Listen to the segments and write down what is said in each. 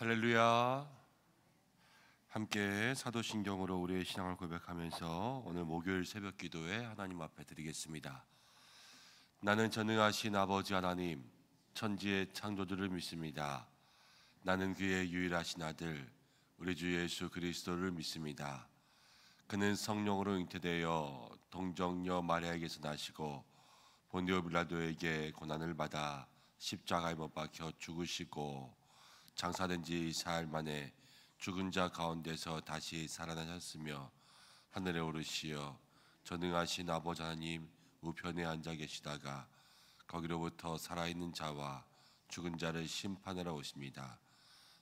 할렐루야. 함께 사도신경으로 우리의 신앙을 고백하면서 오늘 목요일 새벽 기도에 하나님 앞에 드리겠습니다. 나는 전능하신 아버지 하나님, 천지의 창조주를 믿습니다. 나는 그의 유일하신 아들 우리 주 예수 그리스도를 믿습니다. 그는 성령으로 잉태되어 동정녀 마리아에게서 나시고 본디오 빌라도에게 고난을 받아 십자가에 못 박혀 죽으시고 장사된 지 4일 만에 죽은 자 가운데서 다시 살아나셨으며 하늘에 오르시어 전능하신 아버지 하나님 우편에 앉아 계시다가 거기로부터 살아있는 자와 죽은 자를 심판하러 오십니다.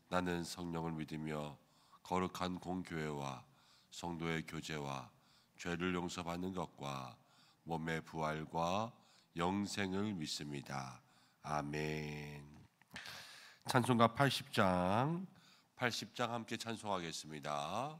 나는 성령을 믿으며 거룩한 공교회와 성도의 교제와 죄를 용서받는 것과 몸의 부활과 영생을 믿습니다. 아멘. 찬송가 80장 함께 찬송하겠습니다.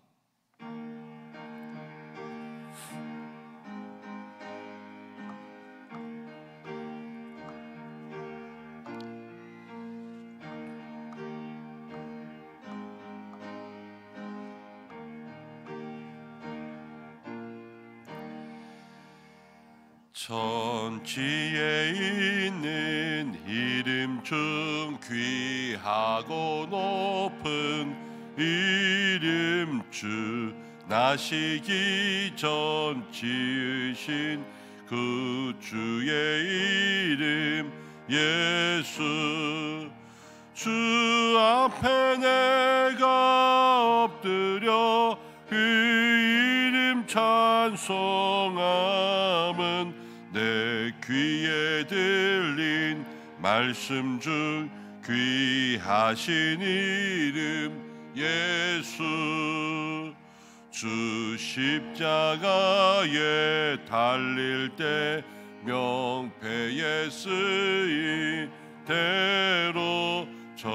천지에 있는 이름 중 귀하고 높은 이름 주 나시기 전 지으신 그 주의 이름 예수. 주 앞에 내가 엎드려 그 이름 찬송함은 내 귀에 들린 말씀 중 귀하신 이름 예수. 주 십자가에 달릴 때 명패에 쓰인 대로 저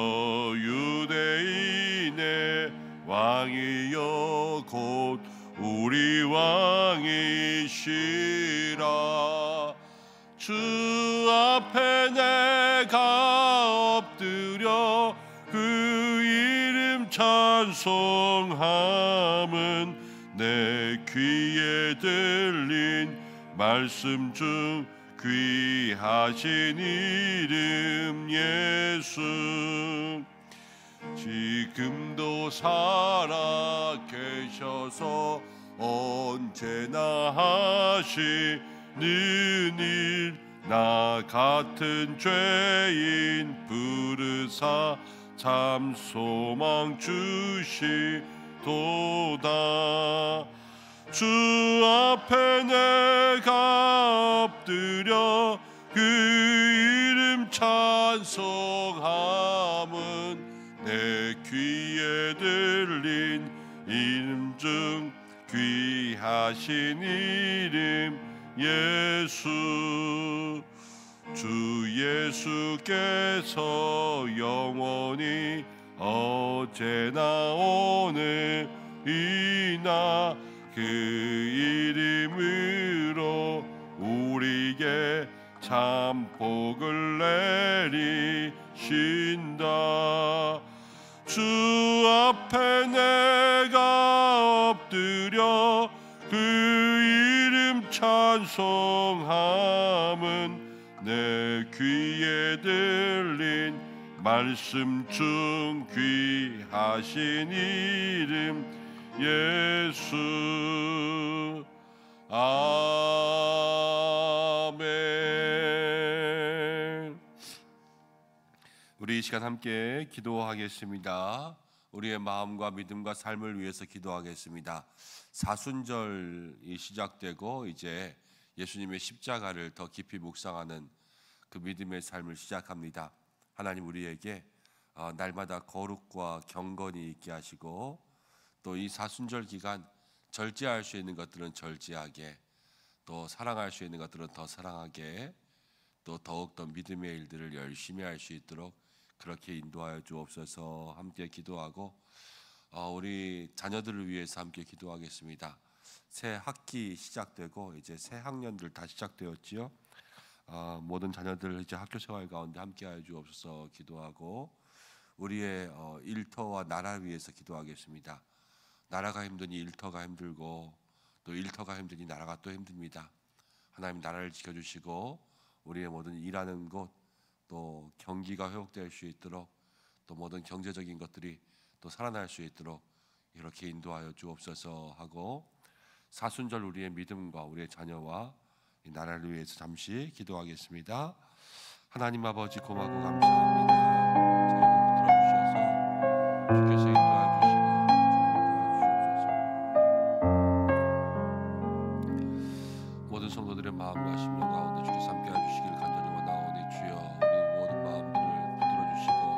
유대인의 왕이여 곧 우리 왕이시라. 주 앞에 내가 엎드려 그 이름 찬송함은 내 귀에 들린 말씀 중 귀하신 이름 예수. 지금도 살아 계셔서 언제나 하시는 일, 나 같은 죄인 부르사 참 소망 주시도다. 주 앞에 내가 엎드려 그 이름 찬송함은 내 귀에 들린 이름 중 귀하신 이름 예수. 주 예수께서 영원히 어제나 오늘이나 그 이름으로 우리에게 참 복을 내리신다. 주 앞에 내가 엎드려 그 이름 찬송함은 내 귀에 들린 말씀 중 귀하신 이름 예수. 아멘. 우리 이 시간 함께 기도하겠습니다. 우리의 마음과 믿음과 삶을 위해서 기도하겠습니다. 사순절이 시작되고 이제 예수님의 십자가를 더 깊이 묵상하는 그 믿음의 삶을 시작합니다. 하나님 우리에게 날마다 거룩과 경건이 있게 하시고 또 이 사순절 기간 절제할 수 있는 것들은 절제하게, 또 사랑할 수 있는 것들은 더 사랑하게, 또 더욱더 믿음의 일들을 열심히 할 수 있도록 그렇게 인도하여 주옵소서. 함께 기도하고 우리 자녀들을 위해서 함께 기도하겠습니다. 새 학기 시작되고 이제 새 학년들 다 시작되었지요. 모든 자녀들 이제 학교 생활 가운데 함께하여 주옵소서 기도하고, 우리의 일터와 나라를 위해서 기도하겠습니다. 나라가 힘드니 일터가 힘들고 또 일터가 힘드니 나라가 또 힘듭니다. 하나님 나라를 지켜주시고 우리의 모든 일하는 곳 또 경기가 회복될 수 있도록 또 모든 경제적인 것들이 또 살아날 수 있도록 이렇게 인도하여 주옵소서 하고 사순절 우리의 믿음과 우리의 자녀와 이 나라를 위해서 잠시 기도하겠습니다. 하나님 아버지 고맙고 감사합니다. 저희들 붙들어 주셔서 주께서 인도하여 주시고 모든 성도들의 마음과 심령 가운데 주께서 함께해 주시길 간절히 원하오니 주여 우리 모든 마음들을 붙들어 주시고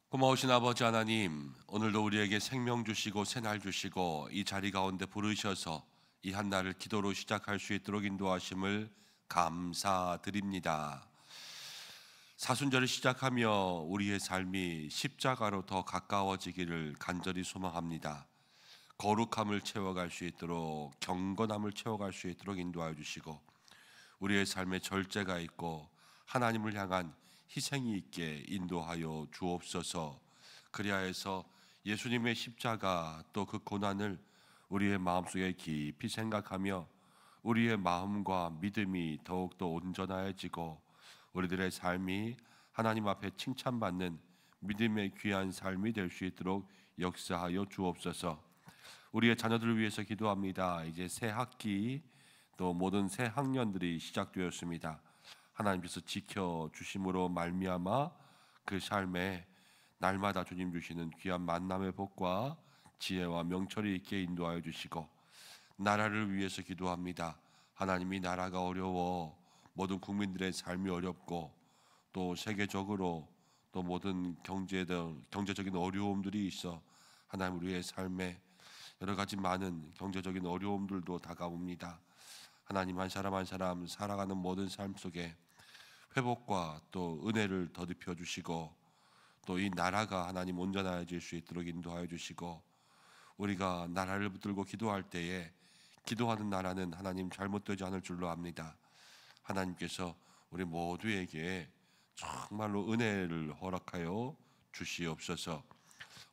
고마우신 아버지 하나님, 오늘도 우리에게 생명 주시고 새날 주시고 이 자리 가운데 부르셔서 이 한날을 기도로 시작할 수 있도록 인도하심을 감사드립니다. 사순절을 시작하며 우리의 삶이 십자가로 더 가까워지기를 간절히 소망합니다. 거룩함을 채워갈 수 있도록 경건함을 채워갈 수 있도록 인도하여 주시고 우리의 삶에 절제가 있고 하나님을 향한 희생이 있게 인도하여 주옵소서. 그리하여서 예수님의 십자가 또 그 고난을 우리의 마음속에 깊이 생각하며 우리의 마음과 믿음이 더욱더 온전하여지고 우리들의 삶이 하나님 앞에 칭찬받는 믿음의 귀한 삶이 될 수 있도록 역사하여 주옵소서. 우리의 자녀들을 위해서 기도합니다. 이제 새 학기 또 모든 새 학년들이 시작되었습니다. 하나님께서 지켜주심으로 말미암아 그 삶에 날마다 주님 주시는 귀한 만남의 복과 지혜와 명철이 있게 인도하여 주시고 나라를 위해서 기도합니다. 하나님이 나라가 어려워 모든 국민들의 삶이 어렵고 또 세계적으로 또 모든 경제적인 어려움들이 있어 하나님 우리의 삶에 여러 가지 많은 경제적인 어려움들도 다가옵니다. 하나님 한 사람 한 사람 살아가는 모든 삶 속에 회복과 또 은혜를 더듬혀 주시고 또 이 나라가 하나님 온전해질 수 있도록 인도하여 주시고 우리가 나라를 붙들고 기도할 때에 기도하는 나라는 하나님 잘못되지 않을 줄로 압니다. 하나님께서 우리 모두에게 정말로 은혜를 허락하여 주시옵소서.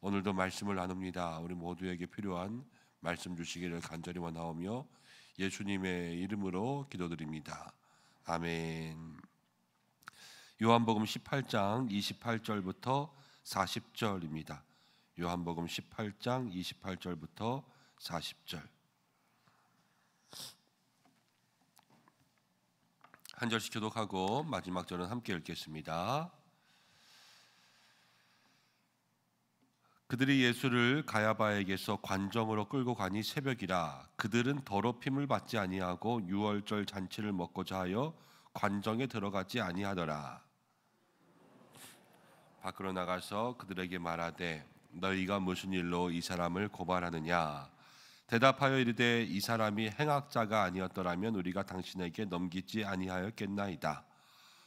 오늘도 말씀을 나눕니다. 우리 모두에게 필요한 말씀 주시기를 간절히 원하오며 예수님의 이름으로 기도드립니다. 아멘. 요한복음 18장 28절부터 40절입니다. 요한복음 18장 28절부터 40절. 한 절씩 교독하고 마지막 절은 함께 읽겠습니다. 그들이 예수를 가야바에게서 관정으로 끌고 가니 새벽이라. 그들은 더럽힘을 받지 아니하고 유월절 잔치를 먹고자 하여 관정에 들어가지 아니하더라. 밖으로 나가서 그들에게 말하되 너희가 무슨 일로 이 사람을 고발하느냐. 대답하여 이르되 이 사람이 행악자가 아니었더라면 우리가 당신에게 넘기지 아니하였겠나이다.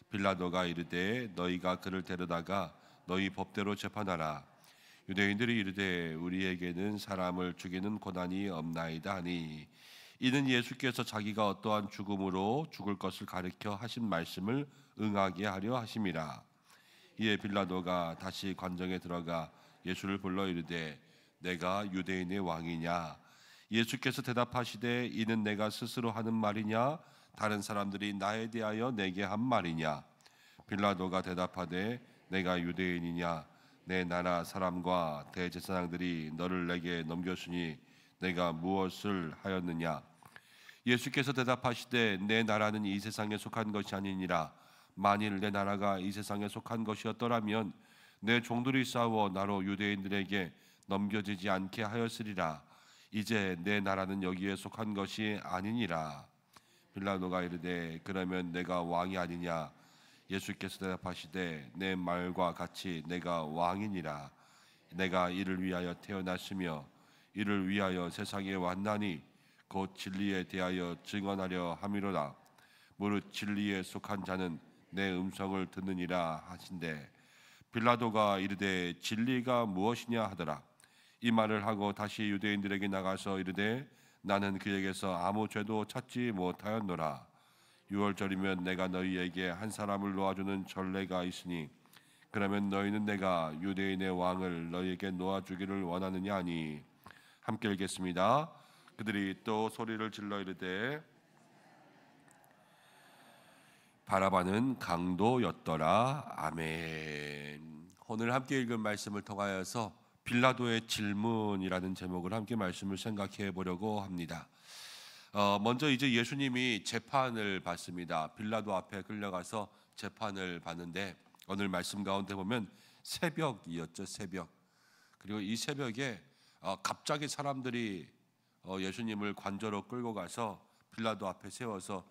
빌라도가 이르되 너희가 그를 데려다가 너희 법대로 재판하라. 유대인들이 이르되 우리에게는 사람을 죽이는 권한이 없나이다 하니 이는 예수께서 자기가 어떠한 죽음으로 죽을 것을 가리켜 하신 말씀을 응하게 하려 하심이라. 이에 빌라도가 다시 관정에 들어가 예수를 불러 이르되 내가 유대인의 왕이냐? 예수께서 대답하시되 이는 내가 스스로 하는 말이냐? 다른 사람들이 나에 대하여 내게 한 말이냐? 빌라도가 대답하되 내가 유대인이냐? 내 나라 사람과 대제사장들이 너를 내게 넘겼으니 내가 무엇을 하였느냐? 예수께서 대답하시되 내 나라는 이 세상에 속한 것이 아니니라. 만일 내 나라가 이 세상에 속한 것이었더라면 내 종들이 싸워 나로 유대인들에게 넘겨지지 않게 하였으리라. 이제 내 나라는 여기에 속한 것이 아니니라. 빌라도가 이르되 그러면 내가 왕이 아니냐? 예수께서 대답하시되 내 말과 같이 내가 왕이니라. 내가 이를 위하여 태어났으며 이를 위하여 세상에 왔나니 곧 진리에 대하여 증언하려 함이로다. 무릇 진리에 속한 자는 내 음성을 듣느니라 하신대. 빌라도가 이르되 진리가 무엇이냐 하더라. 이 말을 하고 다시 유대인들에게 나가서 이르되 나는 그에게서 아무 죄도 찾지 못하였노라. 유월절이면 내가 너희에게 한 사람을 놓아주는 전례가 있으니 그러면 너희는 내가 유대인의 왕을 너희에게 놓아주기를 원하느냐 하니 함께 읽겠습니다. 그들이 또 소리를 질러 이르되 바라바는 강도였더라. 아멘. 오늘 함께 읽은 말씀을 통하여서 빌라도의 질문이라는 제목을 함께 말씀을 생각해 보려고 합니다. 먼저 이제 예수님이 재판을 받습니다. 빌라도 앞에 끌려가서 재판을 받는데 오늘 말씀 가운데 보면 새벽이었죠. 새벽. 그리고 이 새벽에 갑자기 사람들이 예수님을 관저로 끌고 가서 빌라도 앞에 세워서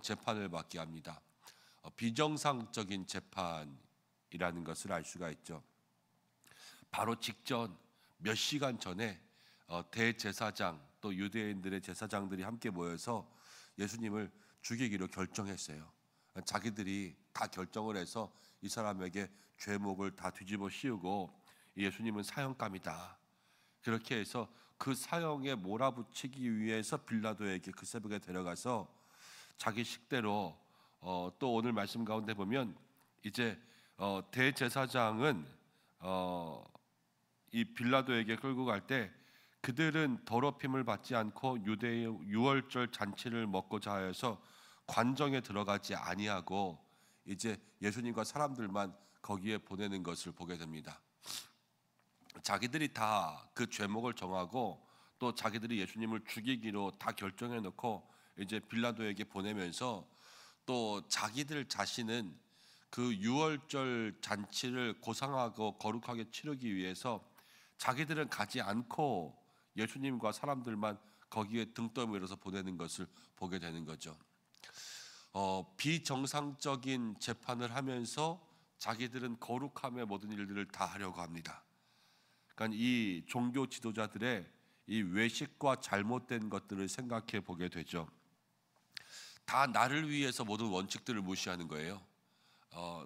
재판을 받게 합니다. 비정상적인 재판이라는 것을 알 수가 있죠. 바로 직전 몇 시간 전에 대제사장 또 유대인들의 제사장들이 함께 모여서 예수님을 죽이기로 결정했어요. 자기들이 다 결정을 해서 이 사람에게 죄목을 다 뒤집어 씌우고 예수님은 사형감이다. 그렇게 해서 그 사형에 몰아붙이기 위해서 빌라도에게 그 새벽에 데려가서 자기 식대로 또 오늘 말씀 가운데 보면 이제 대제사장은 이 빌라도에게 끌고 갈 때 그들은 더럽힘을 받지 않고 유대의 유월절 잔치를 먹고자 하여서 관정에 들어가지 아니하고 이제 예수님과 사람들만 거기에 보내는 것을 보게 됩니다. 자기들이 다 그 죄목을 정하고 또 자기들이 예수님을 죽이기로 다 결정해 놓고 이제 빌라도에게 보내면서 또 자기들 자신은 그 유월절 잔치를 고상하고 거룩하게 치르기 위해서 자기들은 가지 않고 예수님과 사람들만 거기에 등 떠밀어서 보내는 것을 보게 되는 거죠. 비정상적인 재판을 하면서 자기들은 거룩함의 모든 일들을 다 하려고 합니다. 그러니까 이 종교 지도자들의 이 외식과 잘못된 것들을 생각해 보게 되죠. 다 나를 위해서 모든 원칙들을 무시하는 거예요.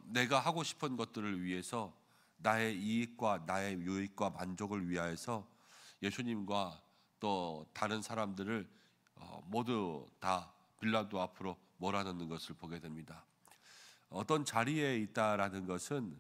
내가 하고 싶은 것들을 위해서 나의 이익과 나의 유익과 만족을 위하여서 예수님과 또 다른 사람들을 모두 다 빌라도 앞으로 몰아넣는 것을 보게 됩니다. 어떤 자리에 있다라는 것은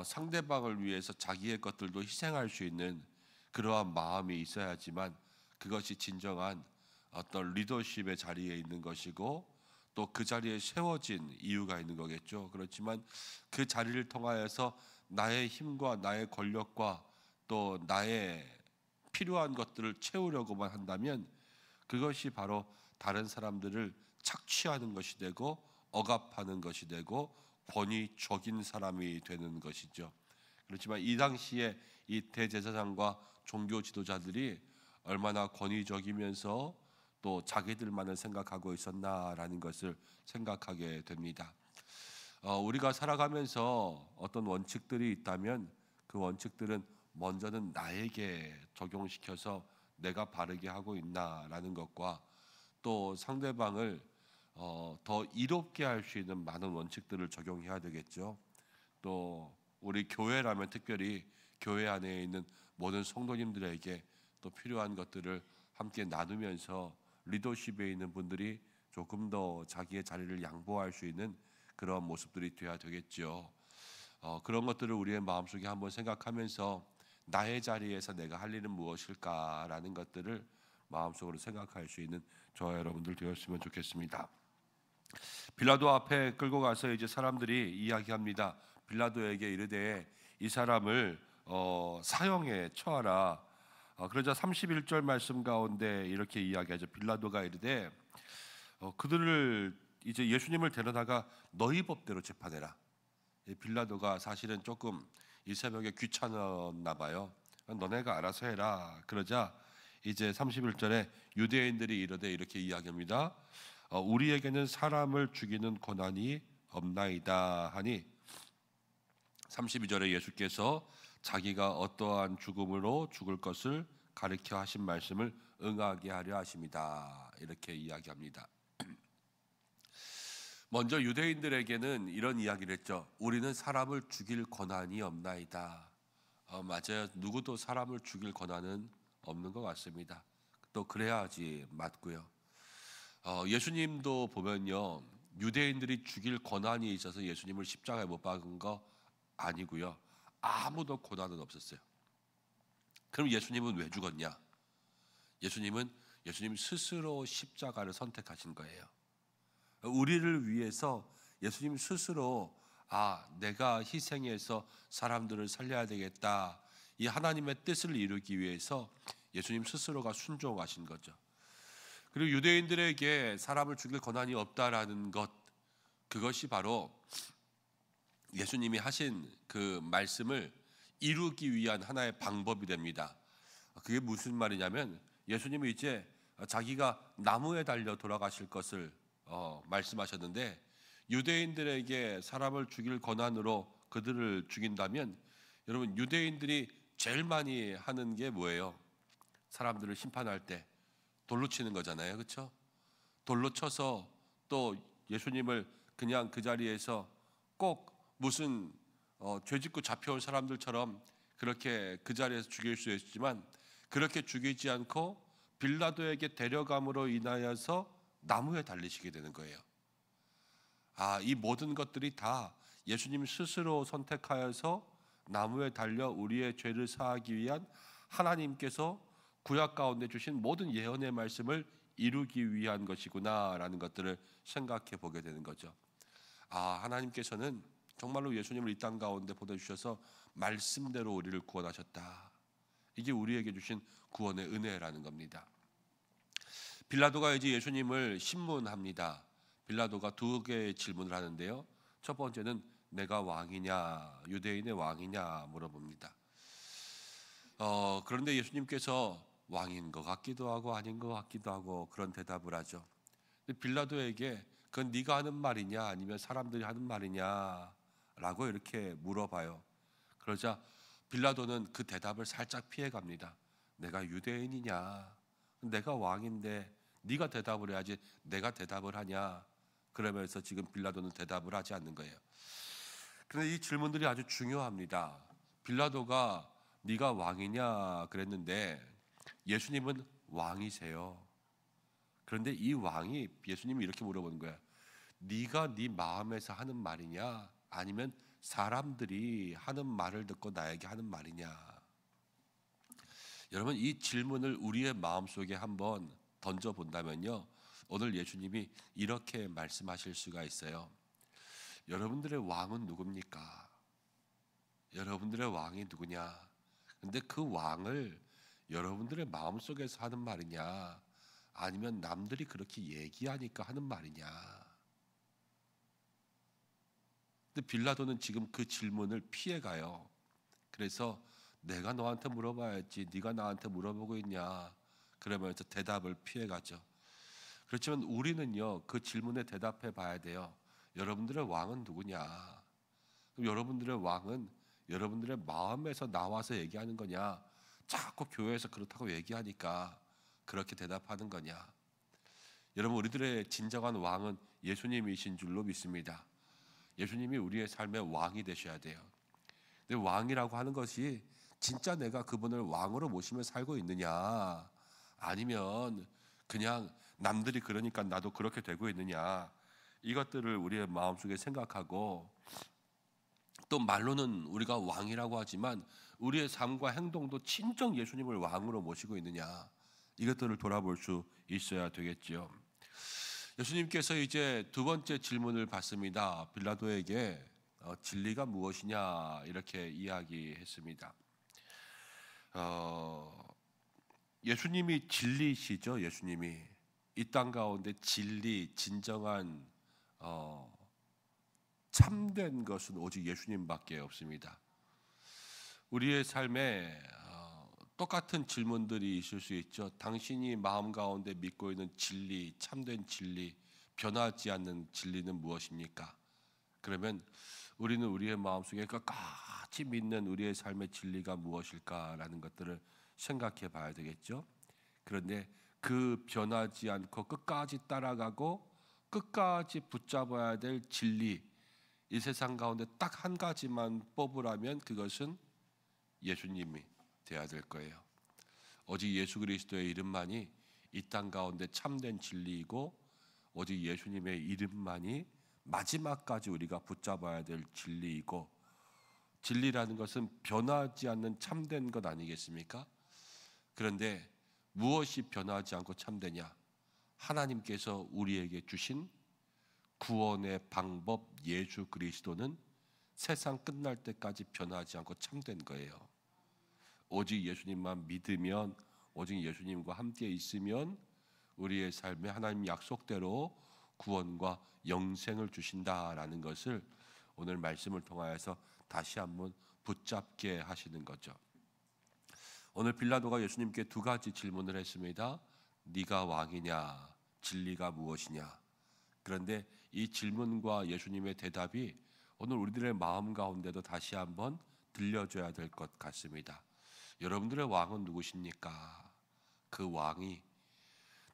상대방을 위해서 자기의 것들도 희생할 수 있는 그러한 마음이 있어야지만 그것이 진정한 어떤 리더십의 자리에 있는 것이고 또 그 자리에 세워진 이유가 있는 거겠죠. 그렇지만 그 자리를 통하여서 나의 힘과 나의 권력과 또 나의 필요한 것들을 채우려고만 한다면 그것이 바로 다른 사람들을 착취하는 것이 되고 억압하는 것이 되고 권위적인 사람이 되는 것이죠. 그렇지만 이 당시에 이 대제사장과 종교 지도자들이 얼마나 권위적이면서 또 자기들만을 생각하고 있었나라는 것을 생각하게 됩니다. 우리가 살아가면서 어떤 원칙들이 있다면 그 원칙들은 먼저는 나에게 적용시켜서 내가 바르게 하고 있나라는 것과 또 상대방을 더 이롭게 할 수 있는 많은 원칙들을 적용해야 되겠죠. 또 우리 교회라면 특별히 교회 안에 있는 모든 성도님들에게 또 필요한 것들을 함께 나누면서 리더십에 있는 분들이 조금 더 자기의 자리를 양보할 수 있는 그런 모습들이 되어야 되겠죠. 그런 것들을 우리의 마음속에 한번 생각하면서 나의 자리에서 내가 할 일은 무엇일까라는 것들을 마음속으로 생각할 수 있는 저와 여러분들 되었으면 좋겠습니다. 빌라도 앞에 끌고 가서 이제 사람들이 이야기합니다. 빌라도에게 이르되 이 사람을 사형에 처하라. 그러자 31절 말씀 가운데 이렇게 이야기하죠. 빌라도가 이르되 그들을 이제 예수님을 데려다가 너희 법대로 재판해라. 빌라도가 사실은 조금 이 새벽에 귀찮았나 봐요. 너네가 알아서 해라. 그러자 이제 31절에 유대인들이 이르되 이렇게 이야기합니다. 우리에게는 사람을 죽이는 권한이 없나이다 하니 32절에 예수께서 자기가 어떠한 죽음으로 죽을 것을 가르쳐 하신 말씀을 응하게 하려 하십니다. 이렇게 이야기합니다. 먼저 유대인들에게는 이런 이야기를 했죠. 우리는 사람을 죽일 권한이 없나이다. 맞아요. 누구도 사람을 죽일 권한은 없는 것 같습니다. 또 그래야지 맞고요. 예수님도 보면요, 유대인들이 죽일 권한이 있어서 예수님을 십자가에 못 박은 거 아니고요. 아무도 권한은 없었어요. 그럼 예수님은 왜 죽었냐? 예수님 스스로 십자가를 선택하신 거예요. 우리를 위해서 예수님 스스로 내가 희생해서 사람들을 살려야 되겠다. 이 하나님의 뜻을 이루기 위해서 예수님 스스로가 순종하신 거죠. 그리고 유대인들에게 사람을 죽일 권한이 없다라는 것, 그것이 바로 예수님이 하신 그 말씀을 이루기 위한 하나의 방법이 됩니다. 그게 무슨 말이냐면 예수님이 이제 자기가 나무에 달려 돌아가실 것을 말씀하셨는데 유대인들에게 사람을 죽일 권한으로 그들을 죽인다면 여러분 유대인들이 제일 많이 하는 게 뭐예요? 사람들을 심판할 때 돌로 치는 거잖아요. 그렇죠? 돌로 쳐서 또 예수님을 그냥 그 자리에서 꼭 무슨 죄짓고 잡혀온 사람들처럼 그렇게 그 자리에서 죽일 수 있지만 그렇게 죽이지 않고 빌라도에게 데려감으로 인하여서 나무에 달리시게 되는 거예요. 이 모든 것들이 다 예수님 스스로 선택하여서 나무에 달려 우리의 죄를 사하기 위한 하나님께서 구약 가운데 주신 모든 예언의 말씀을 이루기 위한 것이구나라는 것들을 생각해 보게 되는 거죠. 하나님께서는 정말로 예수님을 이 땅 가운데 보내주셔서 말씀대로 우리를 구원하셨다. 이게 우리에게 주신 구원의 은혜라는 겁니다. 빌라도가 이제 예수님을 신문합니다. 빌라도가 두 개의 질문을 하는데요. 첫 번째는 내가 왕이냐, 유대인의 왕이냐 물어봅니다. 그런데 예수님께서 왕인 것 같기도 하고 아닌 것 같기도 하고 그런 대답을 하죠. 근데 빌라도에게 그건 네가 하는 말이냐 아니면 사람들이 하는 말이냐라고 이렇게 물어봐요. 그러자 빌라도는 그 대답을 살짝 피해갑니다. 내가 유대인이냐, 내가 왕인데 네가 대답을 해야지 내가 대답을 하냐. 그러면서 지금 빌라도는 대답을 하지 않는 거예요. 그런데 이 질문들이 아주 중요합니다. 빌라도가 네가 왕이냐 그랬는데 예수님은 왕이세요. 그런데 이 왕이 예수님이 이렇게 물어보는 거야. 네가 네 마음에서 하는 말이냐 아니면 사람들이 하는 말을 듣고 나에게 하는 말이냐. 여러분 이 질문을 우리의 마음속에 한번 던져본다면요, 오늘 예수님이 이렇게 말씀하실 수가 있어요. 여러분들의 왕은 누굽니까? 여러분들의 왕이 누구냐? 근데 그 왕을 여러분들의 마음속에서 하는 말이냐 아니면 남들이 그렇게 얘기하니까 하는 말이냐. 근데 빌라도는 지금 그 질문을 피해가요. 그래서 내가 너한테 물어봐야지 네가 나한테 물어보고 있냐 그러면서 대답을 피해가죠. 그렇지만 우리는요 그 질문에 대답해 봐야 돼요. 여러분들의 왕은 누구냐? 그럼 여러분들의 왕은 여러분들의 마음에서 나와서 얘기하는 거냐? 자꾸 교회에서 그렇다고 얘기하니까 그렇게 대답하는 거냐? 여러분 우리들의 진정한 왕은 예수님이신 줄로 믿습니다. 예수님이 우리의 삶의 왕이 되셔야 돼요. 근데 왕이라고 하는 것이 진짜 내가 그분을 왕으로 모시며 살고 있느냐 아니면 그냥 남들이 그러니까 나도 그렇게 되고 있느냐, 이것들을 우리의 마음속에 생각하고, 또 말로는 우리가 왕이라고 하지만 우리의 삶과 행동도 진정 예수님을 왕으로 모시고 있느냐, 이것들을 돌아볼 수 있어야 되겠지요. 예수님께서 이제 두 번째 질문을 받습니다. 빌라도에게 진리가 무엇이냐 이렇게 이야기했습니다. 예수님이 진리시죠. 예수님이 이 땅 가운데 진리, 진정한 참된 것은 오직 예수님밖에 없습니다. 우리의 삶에 똑같은 질문들이 있을 수 있죠. 당신이 마음 가운데 믿고 있는 진리, 참된 진리, 변하지 않는 진리는 무엇입니까? 그러면 우리는 우리의 마음속에 끝까지 믿는 우리의 삶의 진리가 무엇일까라는 것들을 생각해 봐야 되겠죠. 그런데 그 변하지 않고 끝까지 따라가고 끝까지 붙잡아야 될 진리, 이 세상 가운데 딱 한 가지만 뽑으라면 그것은 예수님이 되어야 될 거예요. 오직 예수 그리스도의 이름만이 이 땅 가운데 참된 진리이고, 오직 예수님의 이름만이 마지막까지 우리가 붙잡아야 될 진리이고, 진리라는 것은 변하지 않는 참된 것 아니겠습니까? 그런데 무엇이 변하지 않고 참되냐? 하나님께서 우리에게 주신 구원의 방법 예수 그리스도는 세상 끝날 때까지 변하지 않고 참된 거예요. 오직 예수님만 믿으면, 오직 예수님과 함께 있으면 우리의 삶에 하나님 약속대로 구원과 영생을 주신다라는 것을 오늘 말씀을 통하여서 다시 한번 붙잡게 하시는 거죠. 오늘 빌라도가 예수님께 두 가지 질문을 했습니다. 네가 왕이냐? 진리가 무엇이냐? 그런데 이 질문과 예수님의 대답이 오늘 우리들의 마음 가운데도 다시 한번 들려줘야 될 것 같습니다. 여러분들의 왕은 누구십니까? 그 왕이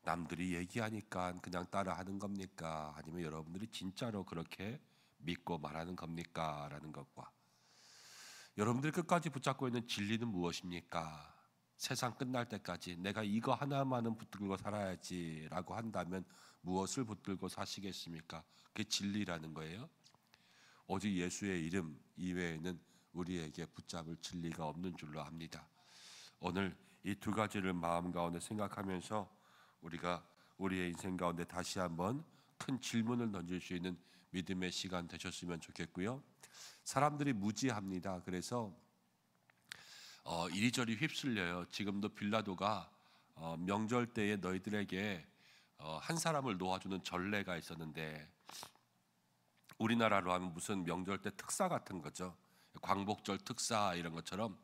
남들이 얘기하니까 그냥 따라하는 겁니까? 아니면 여러분들이 진짜로 그렇게 믿고 말하는 겁니까? 라는 것과, 여러분들이 끝까지 붙잡고 있는 진리는 무엇입니까? 세상 끝날 때까지 내가 이거 하나만은 붙들고 살아야지 라고 한다면 무엇을 붙들고 사시겠습니까? 그게 진리라는 거예요. 오직 예수의 이름 이외에는 우리에게 붙잡을 진리가 없는 줄로 압니다. 오늘 이 두 가지를 마음 가운데 생각하면서 우리가 우리의 인생 가운데 다시 한번 큰 질문을 던질 수 있는 믿음의 시간 되셨으면 좋겠고요. 사람들이 무지합니다. 그래서 이리저리 휩쓸려요. 지금도 빌라도가 명절 때에 너희들에게 한 사람을 놓아주는 전례가 있었는데, 우리나라로 하면 무슨 명절 때 특사 같은 거죠. 광복절 특사 이런 것처럼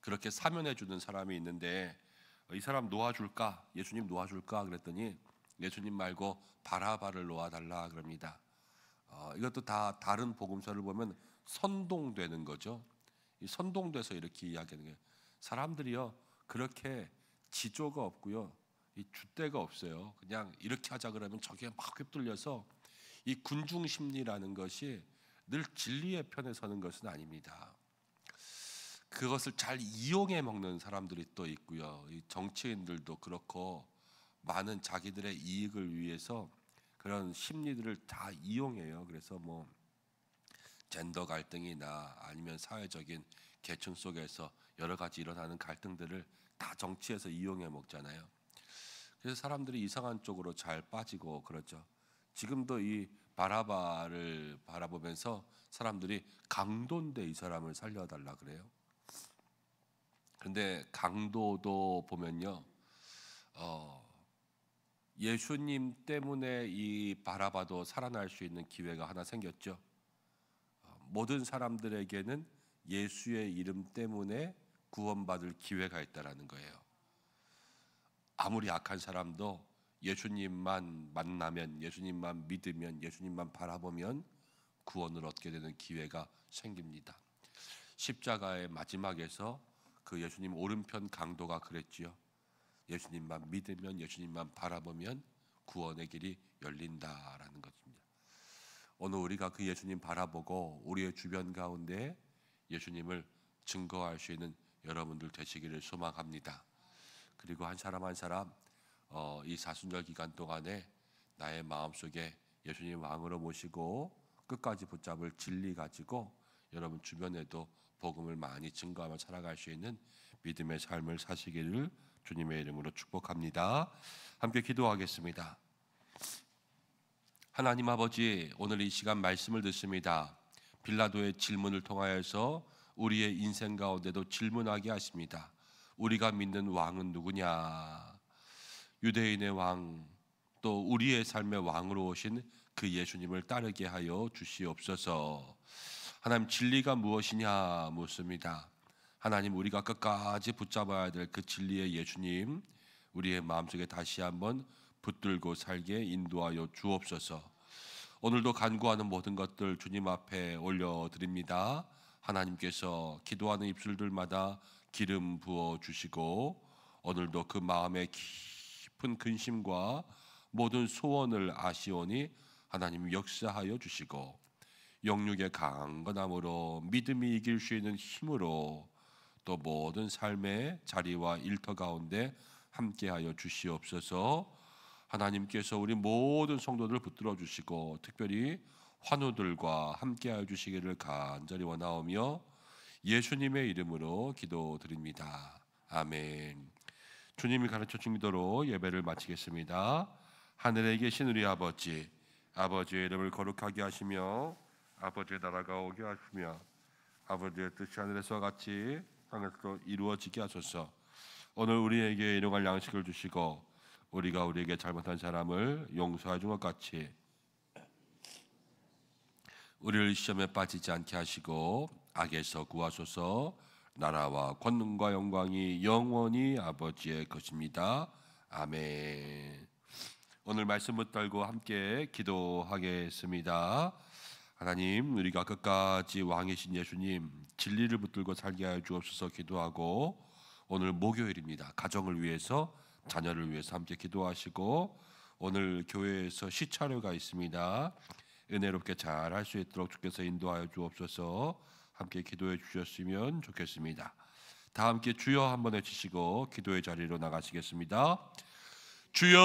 그렇게 사면해 주는 사람이 있는데, 이 사람 놓아줄까? 예수님 놓아줄까? 그랬더니 예수님 말고 바라바를 놓아달라 그럽니다. 이것도 다 다른 복음서를 보면 선동되는 거죠. 이 선동돼서 이렇게 이야기하는 거예요. 사람들이요 그렇게 지조가 없고요, 이 줏대가 없어요. 그냥 이렇게 하자 그러면 저기에 막 휩둘려서, 이 군중 심리라는 것이 늘 진리의 편에 서는 것은 아닙니다. 그것을 잘 이용해 먹는 사람들이 또 있고요. 이 정치인들도 그렇고 많은 자기들의 이익을 위해서 그런 심리들을 다 이용해요. 그래서 뭐 젠더 갈등이나 아니면 사회적인 계층 속에서 여러 가지 일어나는 갈등들을 다 정치에서 이용해 먹잖아요. 그래서 사람들이 이상한 쪽으로 잘 빠지고 그렇죠. 지금도 이 바라바를 바라보면서 사람들이 강도인데 이 사람을 살려달라 그래요. 근데 강도도 보면요, 예수님 때문에 이 바라바도 살아날 수 있는 기회가 하나 생겼죠. 모든 사람들에게는 예수의 이름 때문에 구원받을 기회가 있다라는 거예요. 아무리 악한 사람도 예수님만 만나면, 예수님만 믿으면, 예수님만 바라보면 구원을 얻게 되는 기회가 생깁니다. 십자가의 마지막에서 그 예수님 오른편 강도가 그랬지요. 예수님만 믿으면, 예수님만 바라보면 구원의 길이 열린다라는 것입니다. 오늘 우리가 그 예수님 바라보고 우리의 주변 가운데 예수님을 증거할 수 있는 여러분들 되시기를 소망합니다. 그리고 한 사람 한 사람 이 사순절 기간 동안에 나의 마음속에 예수님 왕으로 모시고 끝까지 붙잡을 진리 가지고 여러분 주변에도 복음을 많이 증거하며 살아갈 수 있는 믿음의 삶을 사시기를 주님의 이름으로 축복합니다. 함께 기도하겠습니다. 하나님 아버지, 오늘 이 시간 말씀을 듣습니다. 빌라도의 질문을 통하여서 우리의 인생 가운데도 질문하게 하십니다. 우리가 믿는 왕은 누구냐? 유대인의 왕, 또 우리의 삶의 왕으로 오신 그 예수님을 따르게 하여 주시옵소서. 하나님, 진리가 무엇이냐 묻습니다. 하나님, 우리가 끝까지 붙잡아야 될 그 진리의 예수님, 우리의 마음속에 다시 한번 붙들고 살게 인도하여 주옵소서. 오늘도 간구하는 모든 것들 주님 앞에 올려드립니다. 하나님께서 기도하는 입술들마다 기름 부어 주시고 오늘도 그 마음의 깊은 근심과 모든 소원을 아시오니 하나님 역사하여 주시고 영육의 강건함으로 믿음이 이길 수 있는 힘으로 또 모든 삶의 자리와 일터 가운데 함께하여 주시옵소서. 하나님께서 우리 모든 성도들 붙들어 주시고 특별히 환우들과 함께하여 주시기를 간절히 원하오며 예수님의 이름으로 기도드립니다. 아멘. 주님이 가르쳐 준 기도로 예배를 마치겠습니다. 하늘에 계신 우리 아버지, 아버지의 이름을 거룩하게 하시며 아버지의 나라가 오게 하시며 아버지의 뜻이 하늘에서 같이 땅에서도 이루어지게 하소서. 오늘 우리에게 일용할 양식을 주시고 우리가 우리에게 잘못한 사람을 용서해 준 것 같이 우리를 시험에 빠지지 않게 하시고 악에서 구하소서. 나라와 권능과 영광이 영원히 아버지의 것입니다. 아멘. 오늘 말씀 붙들고 함께 기도하겠습니다. 하나님, 우리가 끝까지 왕이신 예수님 진리를 붙들고 살게 하여 주옵소서 기도하고 오늘 목요일입니다. 가정을 위해서, 자녀를 위해서 함께 기도하시고 오늘 교회에서 시차료가 있습니다. 은혜롭게 잘 할 수 있도록 주께서 인도하여 주옵소서. 함께 기도해 주셨으면 좋겠습니다. 다 함께 주여 한번 외치시고 기도의 자리로 나가시겠습니다. 주여